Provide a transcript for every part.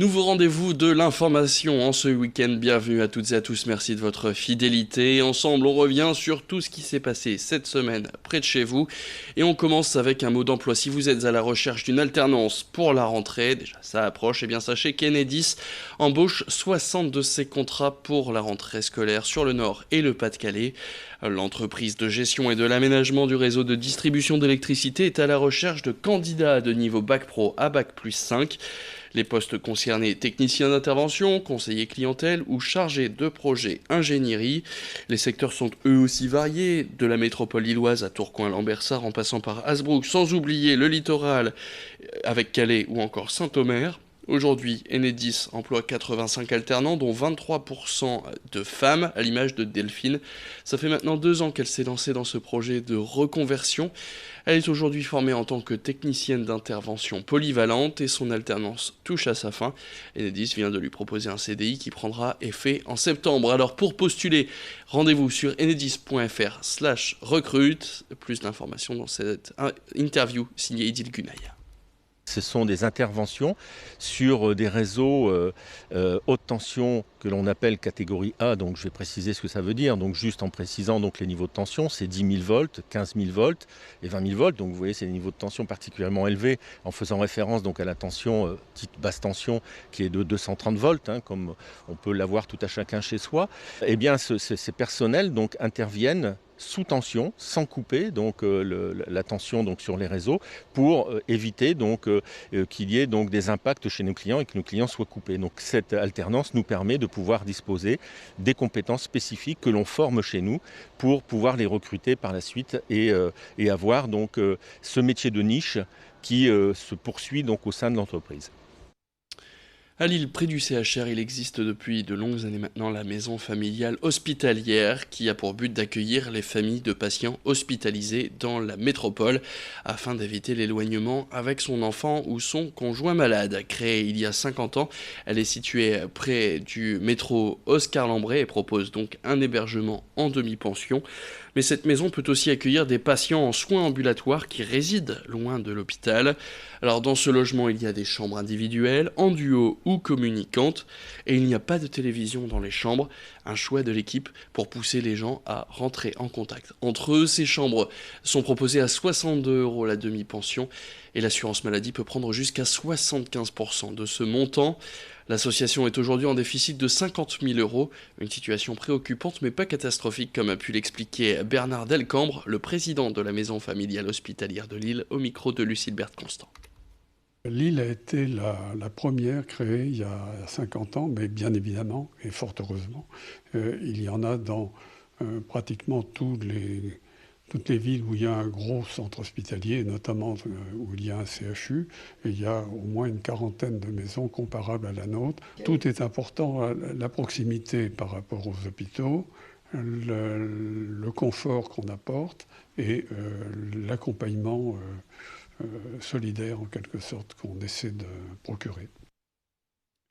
Nouveau rendez-vous de l'information en ce week-end. Bienvenue à toutes et à tous, merci de votre fidélité. Ensemble, on revient sur tout ce qui s'est passé cette semaine près de chez vous. Et on commence avec un mot d'emploi. Si vous êtes à la recherche d'une alternance pour la rentrée, déjà ça approche, et bien sachez qu'Enedis embauche 60 de ses contrats pour la rentrée scolaire sur le Nord et le Pas-de-Calais. L'entreprise de gestion et de l'aménagement du réseau de distribution d'électricité est à la recherche de candidats de niveau Bac Pro à Bac plus 5. Les postes concernés, technicien d'intervention, conseiller clientèle ou chargé de projet ingénierie. Les secteurs sont eux aussi variés, de la métropole lilloise à Tourcoing-Lambersart en passant par Hasbrook, sans oublier le littoral avec Calais ou encore Saint-Omer. Aujourd'hui, Enedis emploie 85 alternants, dont 23% de femmes, à l'image de Delphine. Ça fait maintenant 2 ans qu'elle s'est lancée dans ce projet de reconversion. Elle est aujourd'hui formée en tant que technicienne d'intervention polyvalente et son alternance touche à sa fin. Enedis vient de lui proposer un CDI qui prendra effet en septembre. Alors pour postuler, rendez-vous sur enedis.fr/recrute. Plus d'informations dans cette interview signée Idil Gunay. Ce sont des interventions sur des réseaux haute tension que l'on appelle catégorie A, donc je vais préciser ce que ça veut dire. Donc juste en précisant donc les niveaux de tension, c'est 10 000 volts, 15 000 volts et 20 000 volts. Donc vous voyez, c'est des niveaux de tension particulièrement élevés en faisant référence donc à la tension dite basse tension qui est de 230 volts, comme on peut l'avoir tout à chacun chez soi. Eh bien, ces personnels donc interviennent sous tension, sans couper donc la tension donc sur les réseaux, pour éviter donc qu'il y ait donc des impacts chez nos clients et que nos clients soient coupés. Donc cette alternance nous permet de pouvoir disposer des compétences spécifiques que l'on forme chez nous pour pouvoir les recruter par la suite et avoir donc ce métier de niche qui se poursuit donc au sein de l'entreprise. À Lille, près du CHR, il existe depuis de longues années maintenant la maison familiale hospitalière qui a pour but d'accueillir les familles de patients hospitalisés dans la métropole afin d'éviter l'éloignement avec son enfant ou son conjoint malade. Créée il y a 50 ans, elle est située près du métro Oscar-Lambret et propose donc un hébergement en demi-pension. Mais cette maison peut aussi accueillir des patients en soins ambulatoires qui résident loin de l'hôpital. Alors dans ce logement, il y a des chambres individuelles, en duo ou communicantes, et il n'y a pas de télévision dans les chambres, un choix de l'équipe pour pousser les gens à rentrer en contact entre eux. Ces chambres sont proposées à 62 € la demi-pension, et l'assurance maladie peut prendre jusqu'à 75% de ce montant. L'association est aujourd'hui en déficit de 50 000 €, une situation préoccupante mais pas catastrophique comme a pu l'expliquer Bernard Delcambre, le président de la maison familiale hospitalière de Lille, au micro de Lucille-Berthe Constant. Lille a été la première créée il y a 50 ans, mais bien évidemment, et fort heureusement, il y en a dans pratiquement toutes les villes où il y a un gros centre hospitalier, notamment où il y a un CHU, et il y a au moins une quarantaine de maisons comparables à la nôtre. Tout est important, la proximité par rapport aux hôpitaux, le confort qu'on apporte et l'accompagnement solidaire en quelque sorte qu'on essaie de procurer.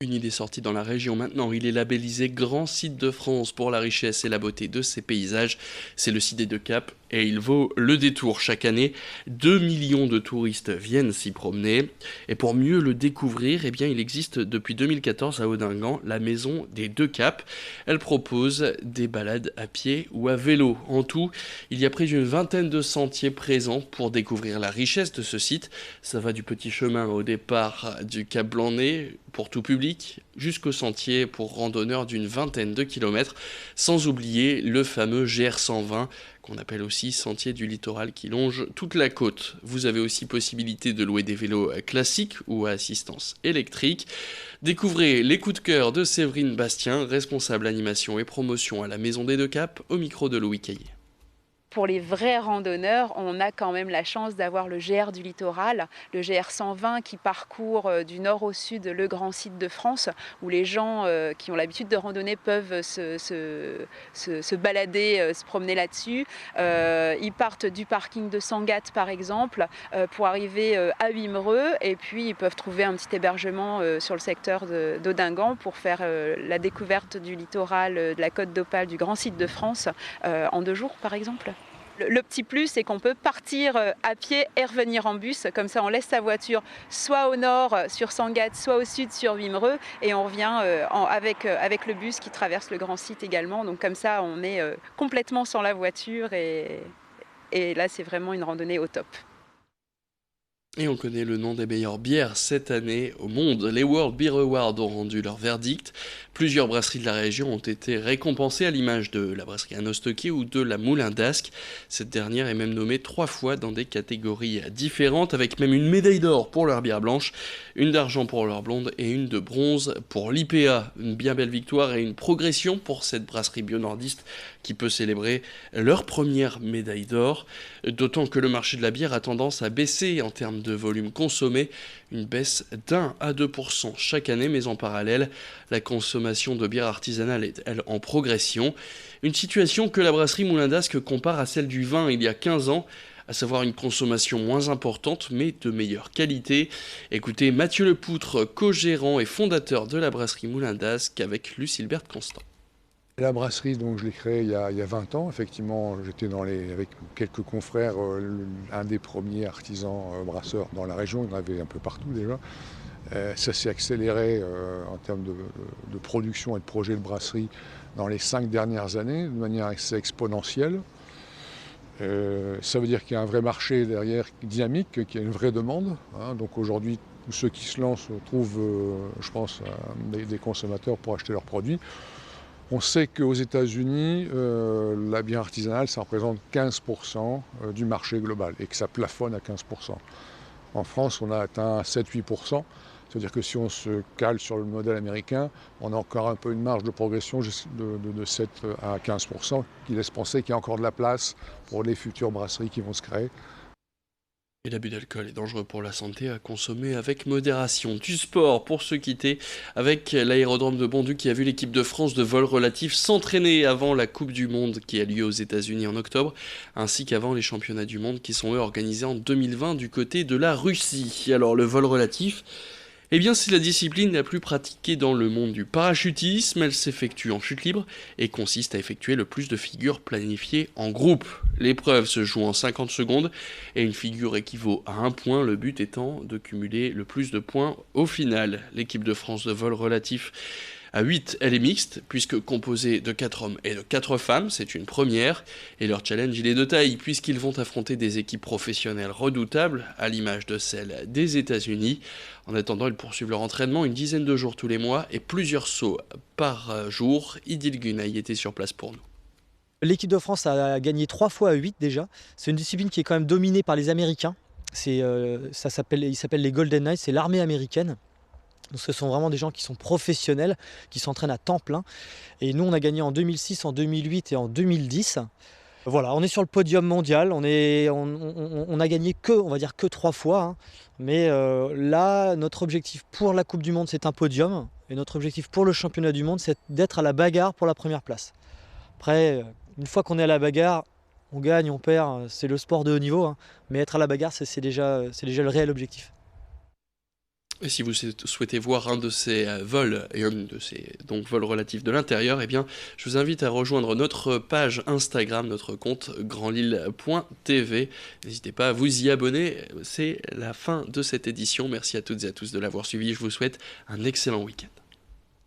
Une idée sortie dans la région maintenant, il est labellisé Grand Site de France pour la richesse et la beauté de ses paysages. C'est le site des Deux Caps et il vaut le détour chaque année. 2 millions de touristes viennent s'y promener. Et pour mieux le découvrir, eh bien, il existe depuis 2014 à Audingan la maison des Deux Caps. Elle propose des balades à pied ou à vélo. En tout, il y a près d'une vingtaine de sentiers présents pour découvrir la richesse de ce site. Ça va du petit chemin au départ du Cap Blanc-Nez pour tout public, jusqu'au sentier pour randonneurs d'une vingtaine de kilomètres, sans oublier le fameux GR120, qu'on appelle aussi sentier du littoral qui longe toute la côte. Vous avez aussi possibilité de louer des vélos classiques ou à assistance électrique. Découvrez les coups de cœur de Séverine Bastien, responsable animation et promotion à la Maison des Deux Caps, au micro de Louis Caillé. Pour les vrais randonneurs, on a quand même la chance d'avoir le GR du littoral, le GR 120 qui parcourt du nord au sud le grand site de France, où les gens qui ont l'habitude de randonner peuvent se balader, se promener là-dessus. Ils partent du parking de Sangatte par exemple pour arriver à Wimereux, et puis ils peuvent trouver un petit hébergement sur le secteur d'Audingan pour faire la découverte du littoral, de la côte d'Opale, du grand site de France en 2 jours par exemple. Le petit plus, c'est qu'on peut partir à pied et revenir en bus. Comme ça, on laisse sa voiture soit au nord sur Sangatte, soit au sud sur Wimereux. Et on revient avec le bus qui traverse le grand site également. Donc comme ça, on est complètement sans la voiture. Et là, c'est vraiment une randonnée au top. Et on connaît le nom des meilleures bières cette année au monde. Les World Beer Awards ont rendu leur verdict. Plusieurs brasseries de la région ont été récompensées à l'image de la brasserie Anno Stocqué ou de la Moulin d'Ascq. Cette dernière est même nommée 3 fois dans des catégories différentes, avec même une médaille d'or pour leur bière blanche, une d'argent pour leur blonde et une de bronze pour l'IPA. Une bien belle victoire et une progression pour cette brasserie bio-nordiste qui peut célébrer leur première médaille d'or. D'autant que le marché de la bière a tendance à baisser en termes de volume consommé, une baisse d'1 à 2% chaque année, mais en parallèle, la consommation de bière artisanale est, elle, en progression. Une situation que la brasserie Moulin d'Ascq compare à celle du vin il y a 15 ans, à savoir une consommation moins importante, mais de meilleure qualité. Écoutez Mathieu Lepoutre, co-gérant et fondateur de la brasserie Moulin d'Ascq, avec Lucilbert Constant. La brasserie, donc, je l'ai créée il y a 20 ans. Effectivement, j'étais avec quelques confrères, un des premiers artisans brasseurs dans la région. Il y en avait un peu partout déjà. Ça s'est accéléré en termes de production et de projet de brasserie dans les 5 dernières années, de manière assez exponentielle. Ça veut dire qu'il y a un vrai marché derrière dynamique, qu'il y a une vraie demande. Donc aujourd'hui, tous ceux qui se lancent trouvent, je pense, des consommateurs pour acheter leurs produits. On sait qu'aux États-Unis, la bière artisanale, ça représente 15% du marché global et que ça plafonne à 15%. En France, on a atteint 7-8%. C'est-à-dire que si on se cale sur le modèle américain, on a encore un peu une marge de progression de 7 à 15%, qui laisse penser qu'il y a encore de la place pour les futures brasseries qui vont se créer. Et l'abus d'alcool est dangereux pour la santé, à consommer avec modération. Du sport pour se quitter avec l'aérodrome de Bonduc qui a vu l'équipe de France de vol relatif s'entraîner avant la Coupe du Monde qui a lieu aux États-Unis en octobre, ainsi qu'avant les championnats du monde qui sont eux organisés en 2020 du côté de la Russie. Alors le vol relatif, eh bien, c'est la discipline la plus pratiquée dans le monde du parachutisme. Elle s'effectue en chute libre et consiste à effectuer le plus de figures planifiées en groupe. L'épreuve se joue en 50 secondes et une figure équivaut à 1 point, le but étant de cumuler le plus de points au final. L'équipe de France de vol relatif à 8, elle est mixte, puisque composée de 4 hommes et de 4 femmes, c'est une première, et leur challenge il est de taille, puisqu'ils vont affronter des équipes professionnelles redoutables, à l'image de celles des États-Unis. En attendant, ils poursuivent leur entraînement une dizaine de jours tous les mois, et plusieurs sauts par jour. Idil Gunay était sur place pour nous. L'équipe de France a gagné 3 fois à 8 déjà. C'est une discipline qui est quand même dominée par les Américains. Ils s'appellent les Golden Knights, c'est l'armée américaine. Donc ce sont vraiment des gens qui sont professionnels, qui s'entraînent à temps plein. Et nous, on a gagné en 2006, en 2008 et en 2010. Voilà, on est sur le podium mondial. On a gagné on va dire que 3 fois. Mais là, notre objectif pour la Coupe du Monde, c'est un podium. Et notre objectif pour le championnat du monde, c'est d'être à la bagarre pour la première place. Après, une fois qu'on est à la bagarre, on gagne, on perd. C'est le sport de haut niveau. Mais être à la bagarre, c'est déjà le réel objectif. Et si vous souhaitez voir un de ces vols, et un de ces vols relatifs de l'intérieur, eh bien, je vous invite à rejoindre notre page Instagram, notre compte grandlille.tv. N'hésitez pas à vous y abonner. C'est la fin de cette édition. Merci à toutes et à tous de l'avoir suivi. Je vous souhaite un excellent week-end.